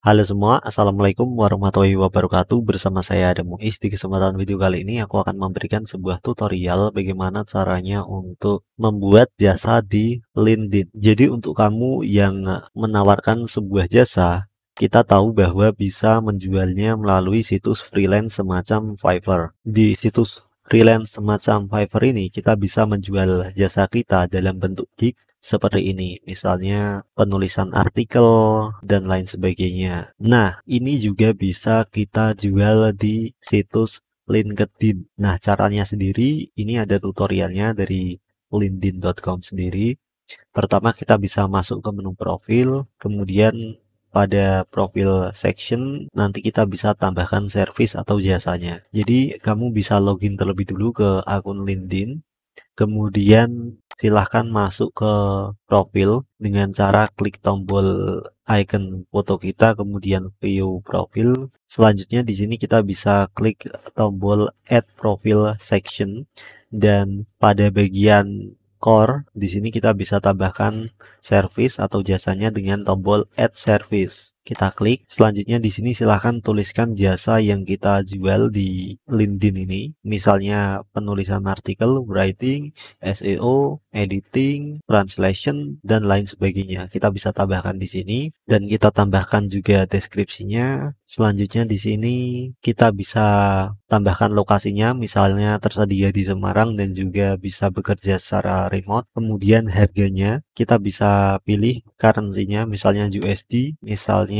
Halo semua, Assalamualaikum warahmatullahi wabarakatuh. Bersama saya Adam Muiz. Di kesempatan video kali ini aku akan memberikan sebuah tutorial bagaimana caranya untuk membuat jasa di LinkedIn. Jadi untuk kamu yang menawarkan sebuah jasa, kita tahu bahwa bisa menjualnya melalui situs freelance semacam Fiverr. Di situs freelance semacam Fiverr ini kita bisa menjual jasa kita dalam bentuk gig seperti ini, misalnya penulisan artikel dan lain sebagainya. Nah, ini juga bisa kita jual di situs LinkedIn. Nah, caranya sendiri ini ada tutorialnya dari linkedin.com sendiri. Pertama, kita bisa masuk ke menu profil, kemudian pada profil section nanti kita bisa tambahkan service atau jasanya. Jadi kamu bisa login terlebih dulu ke akun LinkedIn, kemudian silahkan masuk ke profil dengan cara klik tombol icon foto kita, kemudian view profil. Selanjutnya di sini kita bisa klik tombol add profile section, dan pada bagian core di sini kita bisa tambahkan service atau jasanya dengan tombol add service. Kita klik. Selanjutnya di sini silahkan tuliskan jasa yang kita jual di LinkedIn ini. Misalnya penulisan artikel, writing, SEO, editing, translation, dan lain sebagainya. Kita bisa tambahkan di sini dan kita tambahkan juga deskripsinya. Selanjutnya di sini kita bisa tambahkan lokasinya, misalnya tersedia di Semarang dan juga bisa bekerja secara remote. Kemudian harganya kita bisa pilih currency-nya, misalnya USD, misalnya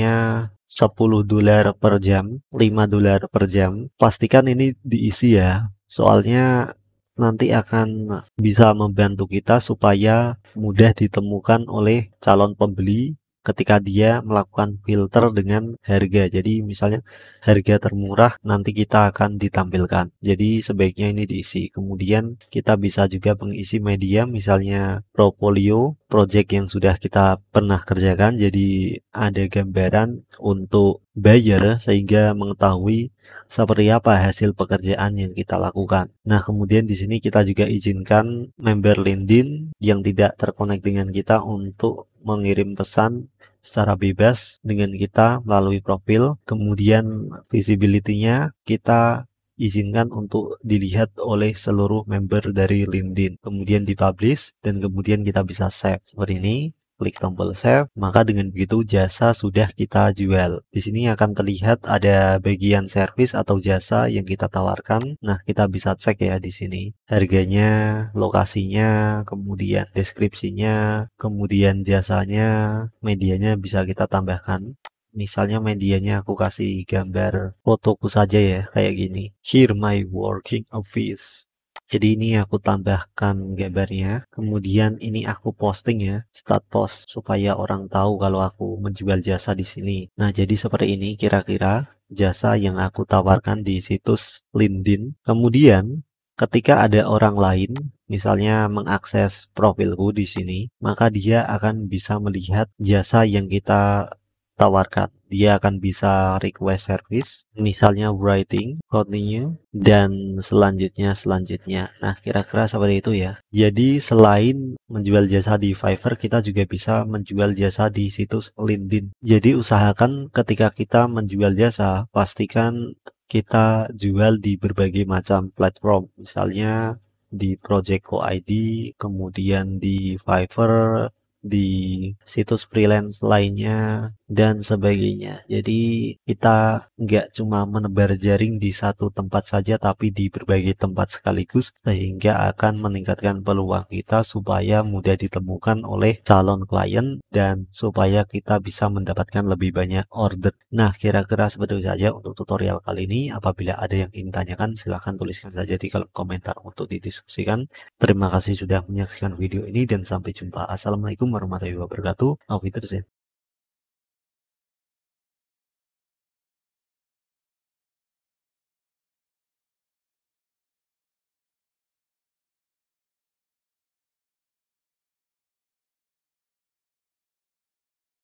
$10 per jam, $5 per jam. Pastikan ini diisi ya, soalnya nanti akan bisa membantu kita supaya mudah ditemukan oleh calon pembeli ketika dia melakukan filter dengan harga. Jadi misalnya harga termurah nanti kita akan ditampilkan. Jadi sebaiknya ini diisi. Kemudian kita bisa juga mengisi media, misalnya portfolio project yang sudah kita pernah kerjakan. Jadi ada gambaran untuk buyer sehingga mengetahui seperti apa hasil pekerjaan yang kita lakukan. Nah, kemudian di sini kita juga izinkan member LinkedIn yang tidak terkonek dengan kita untuk mengirim pesan secara bebas dengan kita melalui profil. Kemudian visibility-nya kita izinkan untuk dilihat oleh seluruh member dari LinkedIn. Kemudian dipublish dan kemudian kita bisa save seperti ini. Klik tombol save, maka dengan begitu jasa sudah kita jual. Di sini akan terlihat ada bagian service atau jasa yang kita tawarkan. Nah, kita bisa cek ya di sini harganya, lokasinya, kemudian deskripsinya, kemudian jasanya, medianya bisa kita tambahkan. Misalnya medianya aku kasih gambar fotoku saja ya, kayak gini. Here my working office. Jadi ini aku tambahkan gambarnya, kemudian ini aku posting ya, start post supaya orang tahu kalau aku menjual jasa di sini. Nah, jadi seperti ini kira-kira jasa yang aku tawarkan di situs LinkedIn. Kemudian ketika ada orang lain misalnya mengakses profilku di sini, maka dia akan bisa melihat jasa yang kita tawarkan. Dia akan bisa request service, misalnya writing, continue, dan selanjutnya. Nah, kira-kira seperti itu ya. Jadi selain menjual jasa di Fiverr, kita juga bisa menjual jasa di situs LinkedIn. Jadi usahakan ketika kita menjual jasa, pastikan kita jual di berbagai macam platform, misalnya di Project.co.id, kemudian di Fiverr, di situs freelance lainnya, dan sebagainya. Jadi kita nggak cuma menebar jaring di satu tempat saja, tapi di berbagai tempat sekaligus, sehingga akan meningkatkan peluang kita supaya mudah ditemukan oleh calon klien dan supaya kita bisa mendapatkan lebih banyak order. Nah, kira-kira seperti itu saja untuk tutorial kali ini. Apabila ada yang ingin tanyakan, silahkan tuliskan saja di kolom komentar untuk didiskusikan. Terima kasih sudah menyaksikan video ini dan sampai jumpa. Assalamualaikum warahmatullahi wabarakatuh. Auf Wiedersehen.